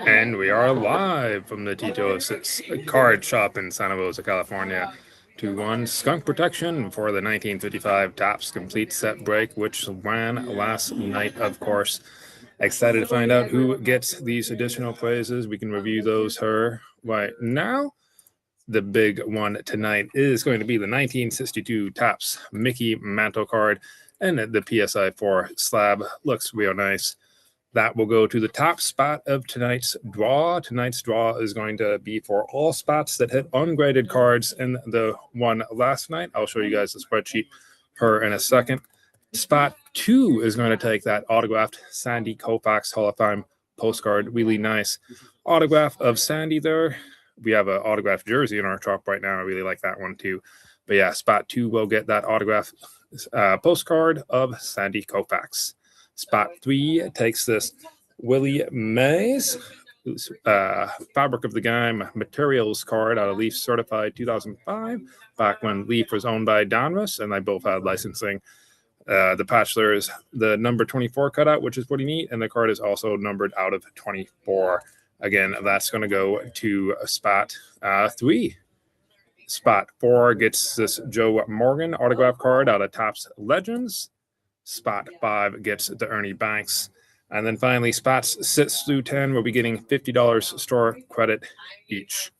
And we are live from the T206 card shop in Santa Rosa, California. 2-1 Skunk Protection for the 1955 Topps Complete Set Break, which ran last night, of course. Excited to find out who gets these additional prizes. We can review those right now. The big one tonight is going to be the 1962 Topps Mickey Mantle card, and the PSI 4 slab looks real nice. That will go to the top spot of tonight's draw. Tonight's draw is going to be for all spots that hit ungraded cards in the one last night. I'll show you guys the spreadsheet in a second. Spot 2 is going to take that autographed Sandy Koufax Hall of Fame postcard. Really nice autograph of Sandy there. We have an autographed jersey in our shop right now. I really like that one too. But yeah, spot 2 will get that autograph postcard of Sandy Koufax. Spot 3 takes this Willie Mays Fabric of the Game Materials card out of Leaf Certified 2005, back when Leaf was owned by Donruss, and they both had licensing. The patch there is the number 24 cutout, which is pretty neat, and the card is also numbered out of 24. Again, that's going to go to spot 3. Spot 4 gets this Joe Morgan autograph card out of Topps Legends. Spot 5 gets the Ernie Banks. And then finally, spots 6 through 10 will be getting $50 store credit each.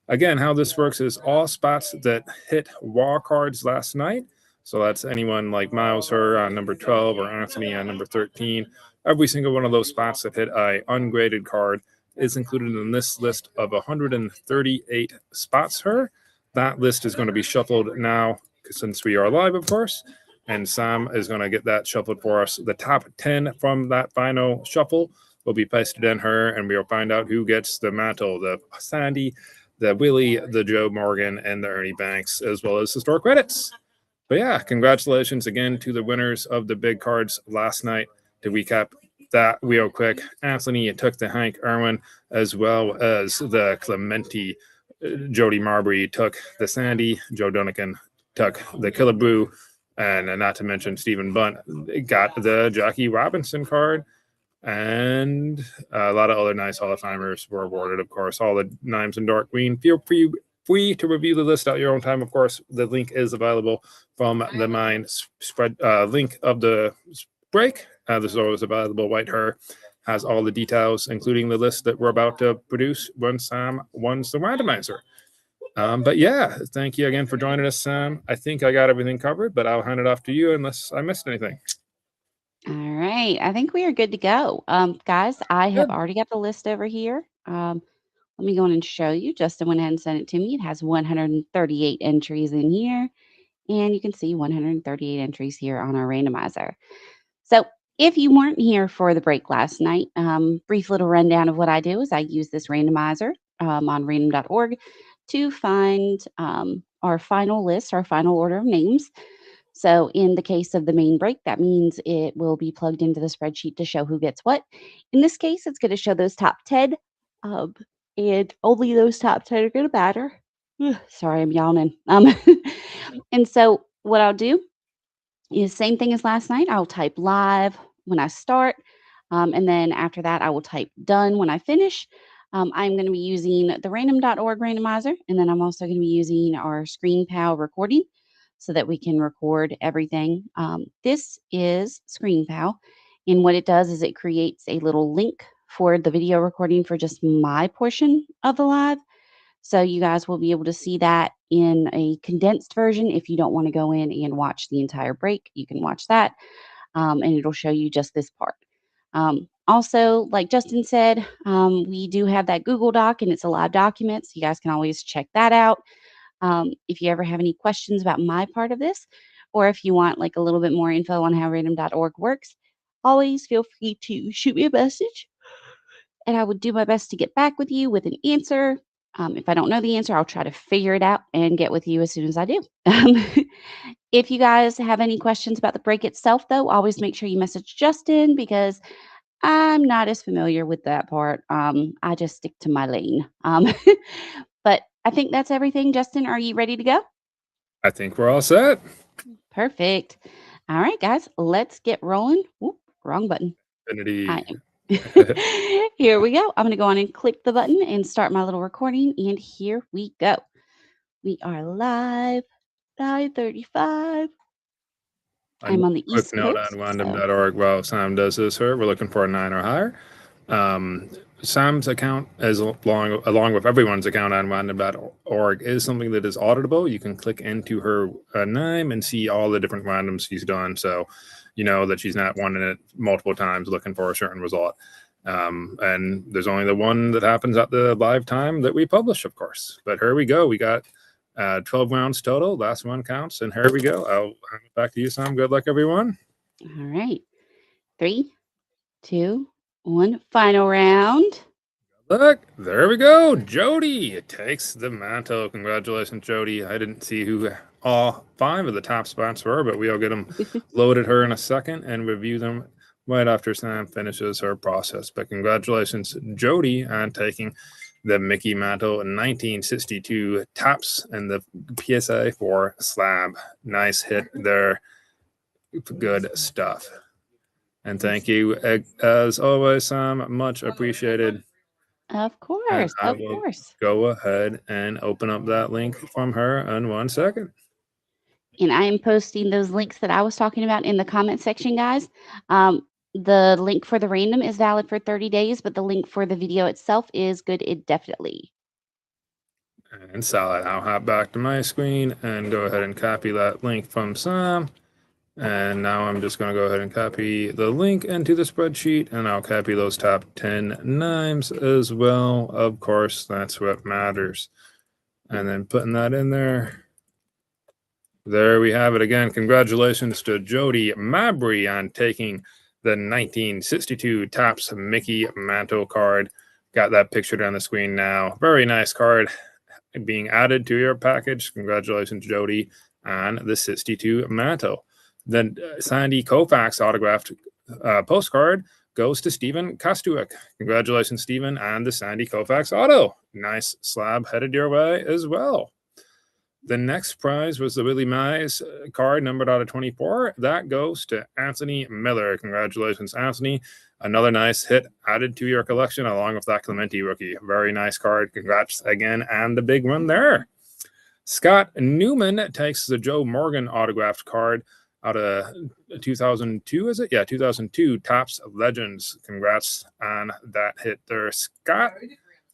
Again, how this works is all spots that hit raw cards last night. So that's anyone like Miles Herr on number 12 or Anthony on number 13. Every single one of those spots that hit an ungraded card is included in this list of 138 spots Herr. That list is going to be shuffled now since we are live, of course. And Sam is going to get that shuffled for us. The top 10 from that final shuffle will be pasted in Herr, and we will find out who gets the mantle, the Sandy, the Willie, the Joe Morgan, and the Ernie Banks, as well as the store credits. But yeah, congratulations again to the winners of the big cards last night. To recap that real quick, Anthony took the Hank Irwin, as well as the Clemente. Jody Marbury took the Sandy. Joe Dunnigan took the Killaboo. And not to mention Stephen Bunt got the Jackie Robinson card. And a lot of other nice Hall of Famers were awarded, of course. All the names in dark green. Feel free to review the list at your own time, of course. The link is available from the main spread link of the break. This is always available. White Herr has all the details, including the list that we're about to produce when Sam wins the randomizer. But yeah, thank you again for joining us, Sam. I think I got everything covered, but I'll hand it off to you unless I missed anything. All right. I think we are good to go. Guys, I have already got the list over here. Let me go in and show you. Justin went ahead and sent it to me. It has 138 entries in here. And you can see 138 entries here on our randomizer. So if you weren't here for the break last night, brief little rundown of what I do is I use this randomizer on random.org to find our final list, our final order of names. So in the case of the main break, that means it will be plugged into the spreadsheet to show who gets what. In this case, it's going to show those top 10, and only those top 10 are going to matter. Sorry, I'm yawning. And so what I'll do is same thing as last night. I'll type live when I start, and then after that, I will type done when I finish. I'm going to be using the random.org randomizer, and then I'm also going to be using our ScreenPal recording so that we can record everything. This is ScreenPal, and what it does is it creates a little link for the video recording for just my portion of the live. So you guys will be able to see that in a condensed version. If you don't want to go in and watch the entire break, you can watch that, and it'll show you just this part. Also, like Justin said, we do have that Google Doc, and it's a live document, so you guys can always check that out. If you ever have any questions about my part of this, or if you want like a little bit more info on how random.org works, always feel free to shoot me a message. and I would do my best to get back with you with an answer. If I don't know the answer, I'll try to figure it out and get with you as soon as I do. If you guys have any questions about the break itself, though, always make sure you message Justin because I'm not as familiar with that part. I just stick to my lane. But I think that's everything. Justin, are you ready to go? I think we're all set. Perfect. All right, guys, let's get rolling. Whoop, wrong button. I Infinity. am. Here we go. I'm going to go on and click the button and start my little recording. And here we go. We are live, 9:35. I'm on the Quick East note on Coast. So random.org while Sam does this here. We're looking for a 9 or higher. Sam's account, along with everyone's account on random.org, is something that is auditable. You can click into her name and see all the different randoms she's done. So you know that she's not won it multiple times looking for a certain result. And there's only the one that happens at the live time that we publish, of course. But here we go. We got 12 rounds total. Last one counts. And here we go. I'll hand it back to you, Sam. Good luck, everyone. all right. 3, 2, 1. Final round. Look, there we go. Jody takes the mantle. Congratulations, Jody. I didn't see who all 5 of the top spots were, but we'll get them loaded her in a second and review them right after Sam finishes her process. But congratulations, Jody, on taking the Mickey Mantle 1962 Topps and the PSA 4 slab. Nice hit there. Good stuff. And thank you, as always, Sam. Much appreciated. Of And course. I Of will course. go ahead and open up that link from her in 1 second. And I am posting those links that I was talking about in the comment section, guys. The link for the random is valid for 30 days, but the link for the video itself is good indefinitely. And solid. I'll hop back to my screen and go ahead and copy that link from Sam. And now I'm just going to go ahead and copy the link into the spreadsheet, and I'll copy those top 10 names as well. Of course, that's what matters. And then putting that in there. There we have it again. Congratulations to Jody Mabry on taking the 1962 Topps Mickey Mantle card. Got that pictured on the screen now. Very nice card being added to your package. Congratulations, Jody, on the 62 Mantle. Then Sandy Koufax autographed postcard goes to Stephen Kostuik. Congratulations, Stephen, on the Sandy Koufax auto. Nice slab headed your way as well. The next prize was the Willie Mize card numbered out of 24. That goes to Anthony Miller. Congratulations, Anthony. Another nice hit added to your collection along with that Clemente rookie. Very nice card. Congrats again and the big one there. Scott Newman takes the Joe Morgan autographed card out of 2002, is it? Yeah, 2002 Topps Legends. Congrats on that hit there, Scott.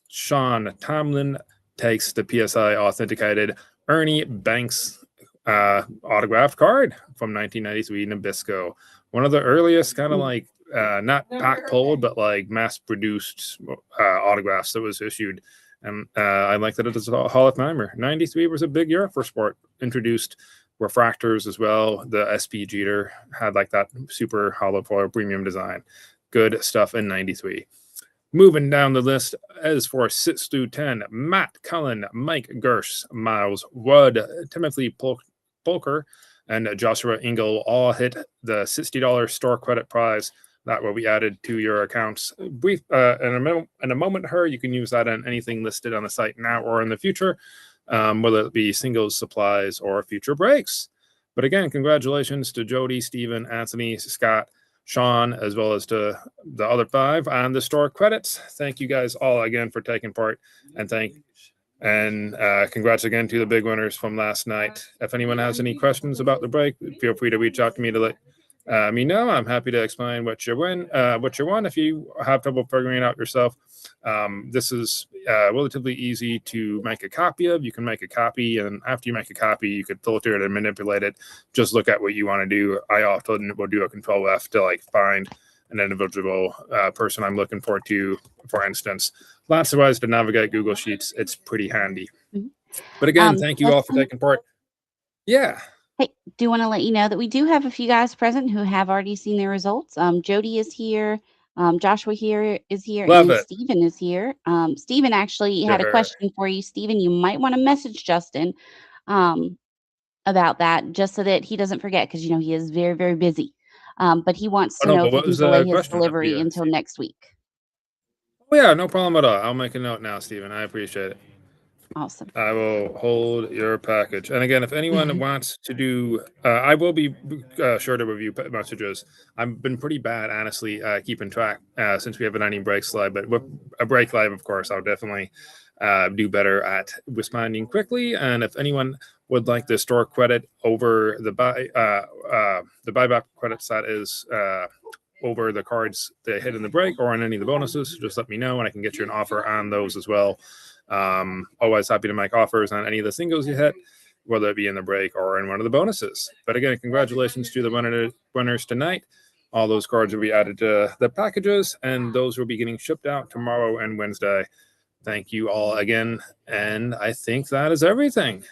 Sean Tomlin takes the PSI authenticated Ernie Banks autographed card from 1993 Nabisco. One of the earliest kind of like not pack pulled, but like mass produced autographs that was issued. And I like that it is a Hall of Famer. 93 was a big year for sport. Introduced refractors as well. The SP Jeter had like that super hollow foil premium design. Good stuff in 93. Moving down the list, as for 6 through 10, Matt Cullen, Mike Gersh, Miles Wood, Timothy Polker, and Joshua Engel all hit the $60 store credit prize that will be added to your accounts. Brief in a moment, you can use that on anything listed on the site now or in the future, whether it be singles, supplies, or future breaks. But again, congratulations to Jody, Stephen, Anthony, Scott, Sean, as well as to the other 5 on the store credits. Thank you guys all again for taking part, and congrats again to the big winners from last night. If anyone has any questions about the break, feel free to reach out to me to let me know. I'm happy to explain what you won. If you have trouble figuring it out yourself, this is relatively easy to make a copy of. You can make a copy, and after you make a copy, you could filter it and manipulate it. Just look at what you want to do. I often will do a Control F to like find an individual person I'm looking for instance. Lots of ways to navigate Google Sheets. It's pretty handy. Mhm. But again, thank you all for taking part. Yeah. Hey, do want to let you know that we do have a few guys present who have already seen their results. Jody is here. Joshua here is here, Love and it. Stephen is here. Stephen actually had a Sure. question for you. Stephen, you might want to message Justin um, about that just so that he doesn't forget because, he is very, very busy. But he wants Oh to no, know but if he what can was delay the his question after delivery you, until Steve? next week. Oh yeah, no problem at all. I'll make a note now, Stephen. I appreciate it. Awesome. I will hold your package. And again, if anyone wants to do, I will be sure to review messages. I've been pretty bad, honestly, keeping track since we haven't had any breaks live. But with a break live, of course, I'll definitely do better at responding quickly. And if anyone would like the store credit over the buyback credit that is over the cards that hit in the break or on any of the bonuses, just let me know and I can get you an offer on those as well. Always happy to make offers on any of the singles you hit, whether it be in the break or in one of the bonuses. But again, congratulations to the winners tonight. All those cards will be added to the packages, and those will be getting shipped out tomorrow and Wednesday. Thank you all again, and I think that is everything.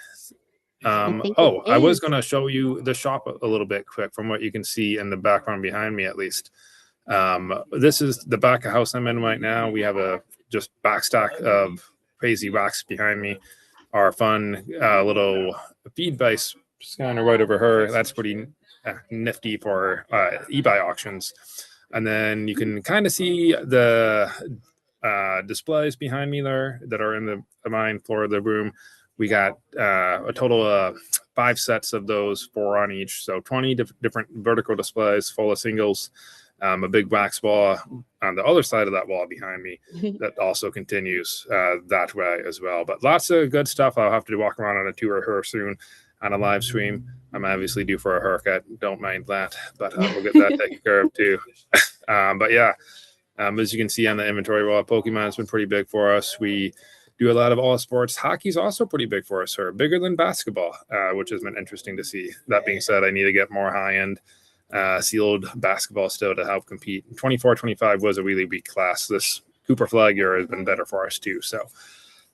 I think it I was is. going to show you the shop a little bit quick from what you can see in the background behind me, at least. This is the back of house I'm in right now. We have a just backstock of crazy rocks behind me. Our fun little feed base scanner right over her. That's pretty nifty for eBay auctions. And then you can kind of see the displays behind me there that are in the main floor of the room. We got a total of 5 sets of those, 4 on each. So 20 different vertical displays full of singles. A big wax wall on the other side of that wall behind me that also continues that way as well. But lots of good stuff. I'll have to walk around on a tour of her soon on a live stream. I'm obviously due for a haircut. Don't mind that, but we'll get that taken care of too. But yeah, as you can see on the inventory wall, Pokemon has been pretty big for us. We do a lot of all sports. Hockey's also pretty big for us, sir. Bigger than basketball, which has been interesting to see. That being said, I need to get more high-end sealed basketball still to help compete. 24-25 was a really weak class. This Cooper Flag year has been better for us too. So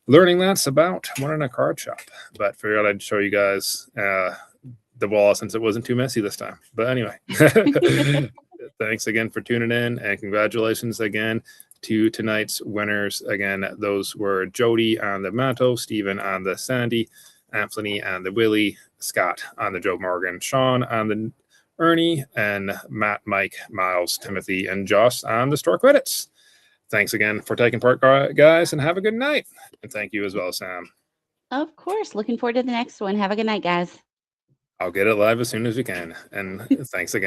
learning that's about running a card shop. But figured I'd show you guys the wall since it wasn't too messy this time. But anyway, thanks again for tuning in and congratulations again to tonight's winners. Again, those were Jody on the Mantle, Stephen on the Sandy, Anthony on the Willie, Scott on the Joe Morgan, Sean on the Ernie, and Matt, Mike, Miles, Timothy, and Josh on the store credits. Thanks again for taking part, guys, and have a good night. And thank you as well, Sam. Of course. Looking forward to the next one. Have a good night, guys. I'll get it live as soon as we can. And thanks again.